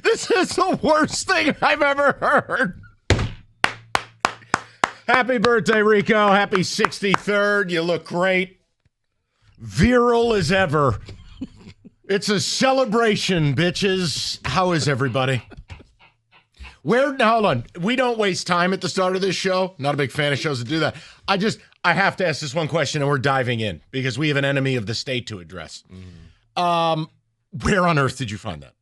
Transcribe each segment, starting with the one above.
This is the worst thing I've ever heard. Happy birthday, Rico. Happy 63rd. You look great. Virile as ever. It's a celebration, bitches. How is everybody? Hold on. We don't waste time at the start of this show. Not a big fan of shows that do that. I have to ask this one question, and we're diving in because we have an enemy of the state to address. Where on earth did you find that?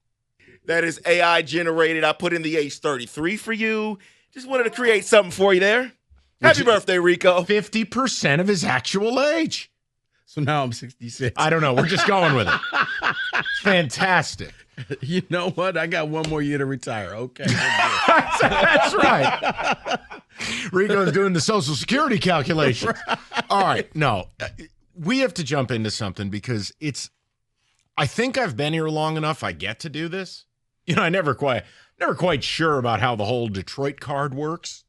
That is AI generated. I put in the age 33 for you. Just wanted to create something for you there. Happy birthday, Rico. 50% of his actual age. So now I'm 66. I don't know. We're just going with it. It's fantastic. You know what? I got one more year to retire. Okay. That's right. Rico's doing the Social Security calculation. All right. No, we have to jump into something because I think I've been here long enough. I get to do this. You know, I never quite sure about how the whole Detroit card works.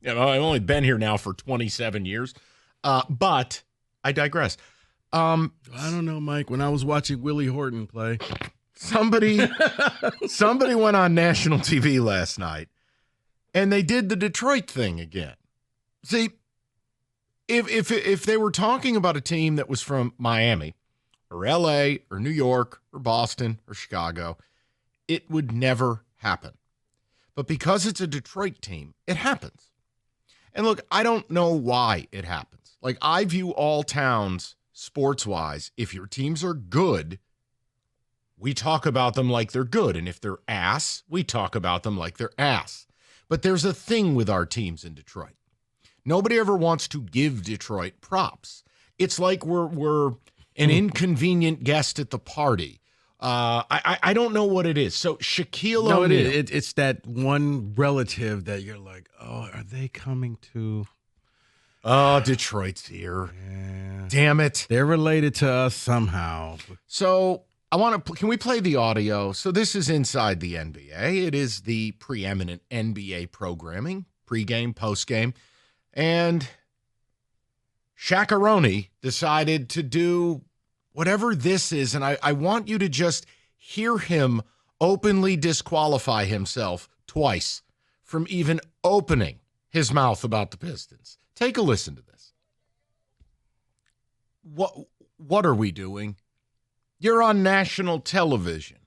You know, I've only been here now for 27 years, but I digress. I don't know, Mike. When I was watching Willie Horton play, somebody went on national TV last night, and they did the Detroit thing again. See, if they were talking about a team that was from Miami or L.A. or New York or Boston or Chicago, it would never happen. But because it's a Detroit team, it happens. And look, I don't know why it happens. Like, I view all towns, sports-wise, if your teams are good, we talk about them like they're good. And if they're ass, we talk about them like they're ass. But there's a thing with our teams in Detroit. Nobody ever wants to give Detroit props. It's like we're an inconvenient guest at the party. I don't know what it is. So Shaquille O'Neal. No, it's that one relative that you're like, oh, are they coming to? Oh, Detroit's here. Yeah. Damn it. They're related to us somehow. So can we play the audio? So this is inside the NBA. It is the preeminent NBA programming, pregame, postgame. And Shaq-a-Roni decided to do whatever this is, and I want you to just hear him openly disqualify himself twice from even opening his mouth about the Pistons. Take a listen to this. What are we doing? You're on national television.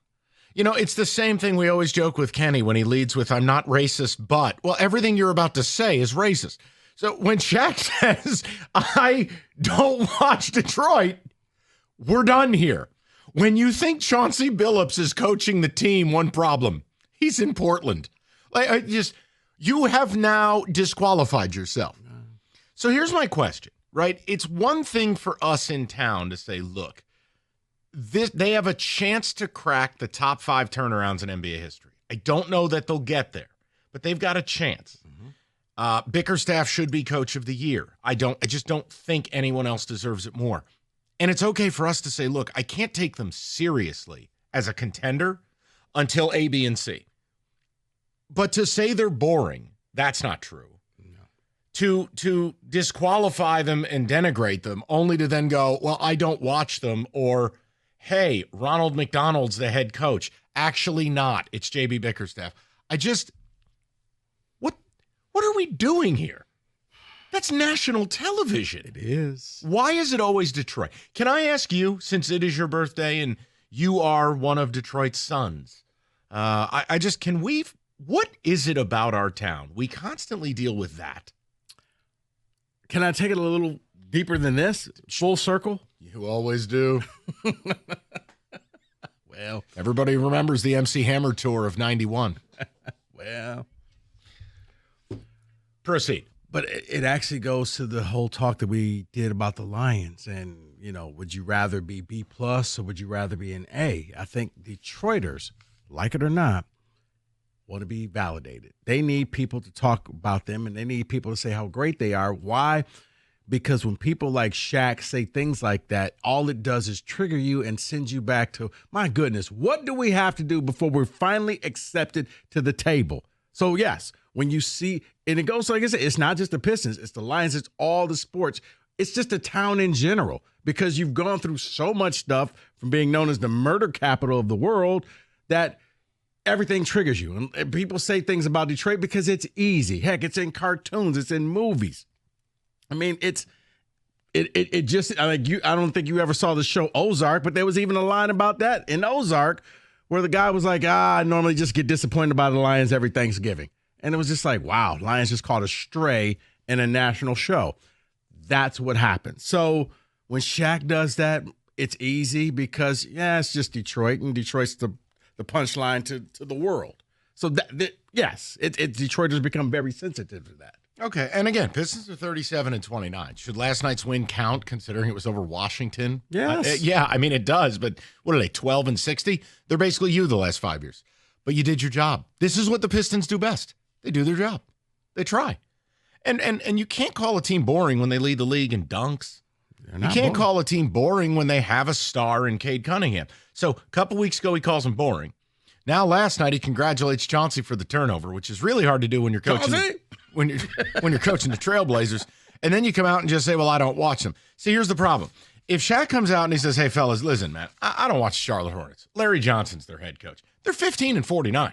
You know, it's the same thing we always joke with Kenny when he leads with, I'm not racist, but. Well, everything you're about to say is racist. So when Shaq says, I don't watch Detroit, we're done here. When you think Chauncey Billups is coaching the team, one problem. He's in Portland. You have now disqualified yourself. So here's my question, right? It's one thing for us in town to say, look, they have a chance to crack the top 5 turnarounds in NBA history. I don't know that they'll get there, but they've got a chance. Bickerstaff should be coach of the year. I just don't think anyone else deserves it more. And it's okay for us to say, look, I can't take them seriously as a contender until A, B, and C. But to say they're boring, that's not true. No. To disqualify them and denigrate them only to then go, well, I don't watch them, or, hey, Ronald McDonald's the head coach. Actually not. It's J.B. Bickerstaff. What are we doing here? That's national television. It is. Why is it always Detroit? Can I ask you, since it is your birthday and you are one of Detroit's sons, what is it about our town? We constantly deal with that. Can I take it a little deeper than this? Full circle? You always do. Well, everybody remembers the MC Hammer tour of 91. Well, proceed. But it actually goes to the whole talk that we did about the Lions and, you know, would you rather be B+ or would you rather be an A? I think Detroiters, like it or not, want to be validated. They need people to talk about them, and they need people to say how great they are. Why? Because when people like Shaq say things like that, all it does is trigger you and send you back to, my goodness, what do we have to do before we're finally accepted to the table? So, yes, when you see, and it goes like I said, it's not just the Pistons, it's the Lions, it's all the sports. It's just the town in general, because you've gone through so much stuff from being known as the murder capital of the world that everything triggers you. And people say things about Detroit because it's easy. Heck, it's in cartoons. It's in movies. I mean, it just, like, I don't think you ever saw the show Ozark, but there was even a line about that in Ozark where the guy was like, I normally just get disappointed by the Lions every Thanksgiving. And it was just like, wow, Lions just caught a stray in a national show. That's what happened. So when Shaq does that, it's easy because, it's just Detroit, and Detroit's the punchline to the world. So, yes, Detroiters become very sensitive to that. Okay, and again, Pistons are 37-29. Should last night's win count, considering it was over Washington? Yes. Yeah, I mean, it does, but what are they, 12-60? They're basically you the last 5 years. But you did your job. This is what the Pistons do best. They do their job. They try. And you can't call a team boring when they lead the league in dunks. You can't call a team boring when they have a star in Cade Cunningham. So a couple weeks ago, he calls him boring. Now, last night, he congratulates Chauncey for the turnover, which is really hard to do when you're coaching when you're coaching the Trailblazers. And then you come out and just say, well, I don't watch them. See, here's the problem. If Shaq comes out and he says, hey, fellas, listen, man, I don't watch Charlotte Hornets. Larry Johnson's their head coach. They're 15-49,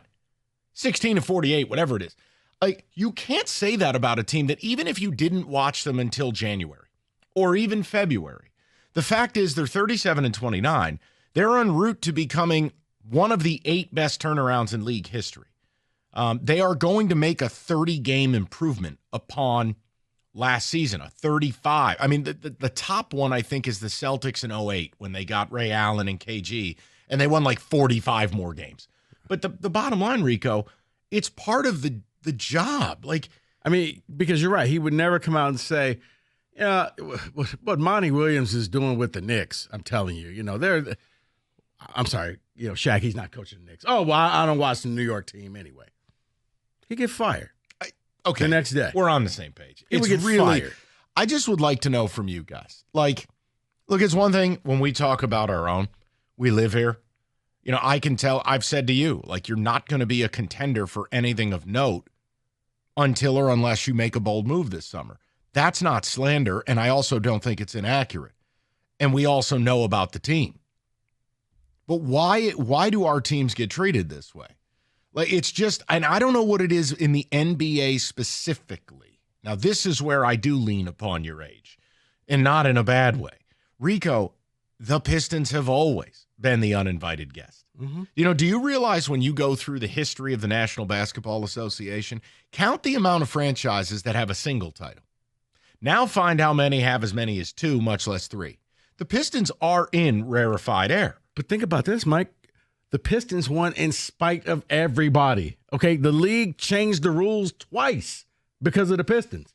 16-48, whatever it is. Like, you can't say that about a team that even if you didn't watch them until January or even February, the fact is they're 37-29. They're en route to becoming one of the 8 best turnarounds in league history. They are going to make a 30-game improvement upon last season, a 35. I mean, the top one, I think, is the Celtics in 08 when they got Ray Allen and KG, and they won like 45 more games. But the bottom line, Rico, it's part of the job. Like, I mean, because you're right. He would never come out and say, yeah, what Monty Williams is doing with the Knicks, I'm telling you, I'm sorry, Shaq, he's not coaching the Knicks. Oh, well, I don't watch the New York team anyway. He'd get fired. Okay. The next day. We're on the same page. He would get fired. I just would like to know from you guys. Like, look, it's one thing when we talk about our own. We live here. I can tell, I've said to you, like, you're not going to be a contender for anything of note until or unless you make a bold move this summer. That's not slander, and I also don't think it's inaccurate. And we also know about the team. But why do our teams get treated this way? Like, it's just, and I don't know what it is in the NBA specifically. Now, this is where I do lean upon your age, and not in a bad way. Rico, the Pistons have always been the uninvited guest. Mm-hmm. Do you realize when you go through the history of the National Basketball Association, count the amount of franchises that have a single title. Now find how many have as many as 2, much less 3. The Pistons are in rarefied air. But think about this, Mike. The Pistons won in spite of everybody. Okay, the league changed the rules twice because of the Pistons.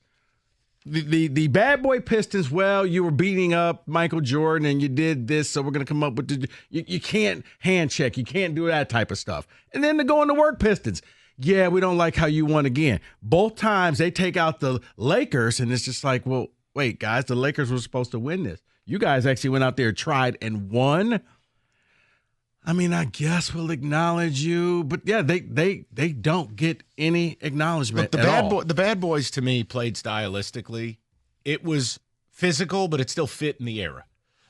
The bad boy Pistons, well, you were beating up Michael Jordan and you did this, so we're going to come up with you can't hand check. You can't do that type of stuff. And then the going to work Pistons. Yeah, we don't like how you won again. Both times they take out the Lakers, and it's just like, well, wait, guys, the Lakers were supposed to win this. You guys actually went out there, tried, and won. I mean, I guess we'll acknowledge you, but yeah, they don't get any acknowledgement. Look, the bad boys to me played stylistically. It was physical, but it still fit in the era.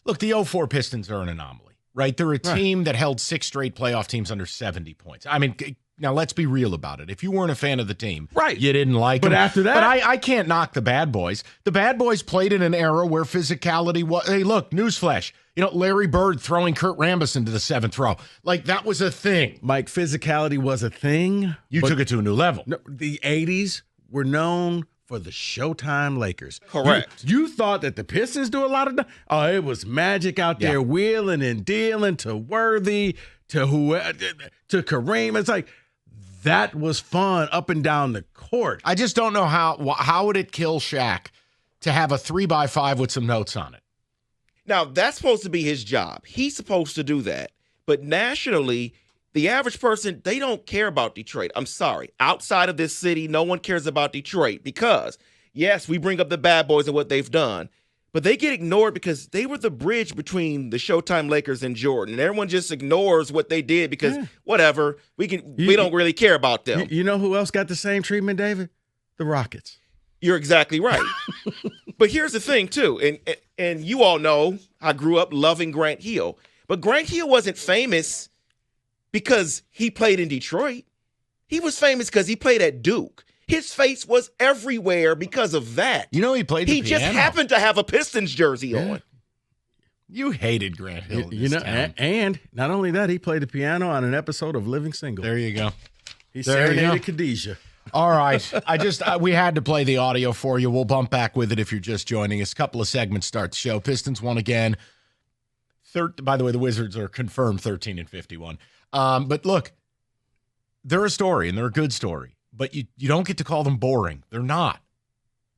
Look, the 04 Pistons are an anomaly, right? They're a team that held 6 straight playoff teams under 70 points. I mean, now let's be real about it. If you weren't a fan of the team, right, you didn't like them. But after that, but I can't knock the bad boys. The bad boys played in an era where physicality was. Hey, look, newsflash. Larry Bird throwing Kurt Rambis into the 7th row. Like, that was a thing. Mike, physicality was a thing. You took it to a new level. No, the 80s were known for the Showtime Lakers. Correct. You thought that the Pistons do a lot of – it was Magic out there wheeling and dealing to Worthy, to Kareem. It's like that was fun up and down the court. I just don't know how would it kill Shaq to have a 3x5 with some notes on it. Now, that's supposed to be his job. He's supposed to do that. But nationally, the average person, they don't care about Detroit. I'm sorry. Outside of this city, no one cares about Detroit because, yes, we bring up the bad boys and what they've done, but they get ignored because they were the bridge between the Showtime Lakers and Jordan. And everyone just ignores what they did because whatever, we don't really care about them. You know who else got the same treatment, David? The Rockets. You're exactly right. But here's the thing, too, and you all know I grew up loving Grant Hill. But Grant Hill wasn't famous because he played in Detroit. He was famous because he played at Duke. His face was everywhere because of that. You know, he played the He just piano. happened to have a Pistons jersey on. You hated Grant Hill. You know, and not only that, he played the piano on an episode of Living Single. There you go. He There you serenaded go. Khadijah. All right. We had to play the audio for you. We'll bump back with it if you're just joining us. A couple of segments start the show. Pistons won again. By the way, the Wizards are confirmed 13-51. But look, they're a story, and they're a good story. But you don't get to call them boring. They're not.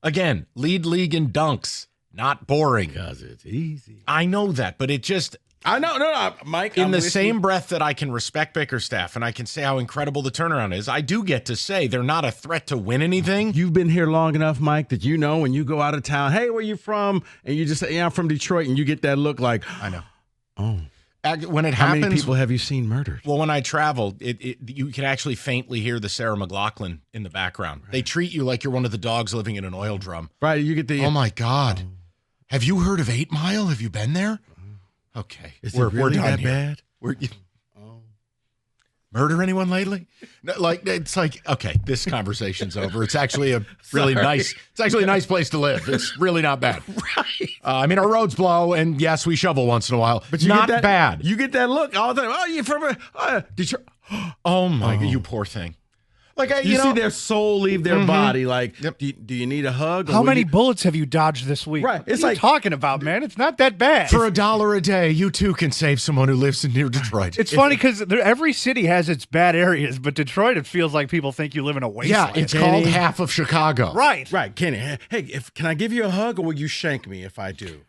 Again, lead league in dunks. Not boring. Because it's easy. I know that, but it just... I know, no, Mike. In the same breath that I can respect Bickerstaff and I can say how incredible the turnaround is, I do get to say they're not a threat to win anything. You've been here long enough, Mike, that you know when you go out of town, hey, where you from? And you just say, yeah, I'm from Detroit, and you get that look like, I know. oh. When it How happens, many people have you seen murdered? well, when I travel, you can actually faintly hear the Sarah McLachlan in the background. Right. They treat you like you're one of the dogs living in an oil drum. Right, you get the... Oh, my God. Have you heard of 8 Mile? Have you been there? Okay. We're really done that here. bad? Murder anyone lately? No, it's like, okay, this conversation's over. It's actually a really nice place to live. It's really not bad. Right. I mean, our roads blow, and yes, we shovel once in a while. But not bad. You get that look all the time. Oh, you're from Detroit. Oh, my God, you poor thing. Like, You see their soul leave their body. Like, Yep. do you need a hug? How many bullets have you dodged this week? Right. What It's are you like- talking about, man. It's not that bad. For $1 a day, you too can save someone who lives near Detroit. It's funny because every city has its bad areas, but Detroit, it feels like people think you live in a wasteland. Yeah, it's called half of Chicago. right. Right, Kenny. Hey, can I give you a hug, or will you shank me if I do?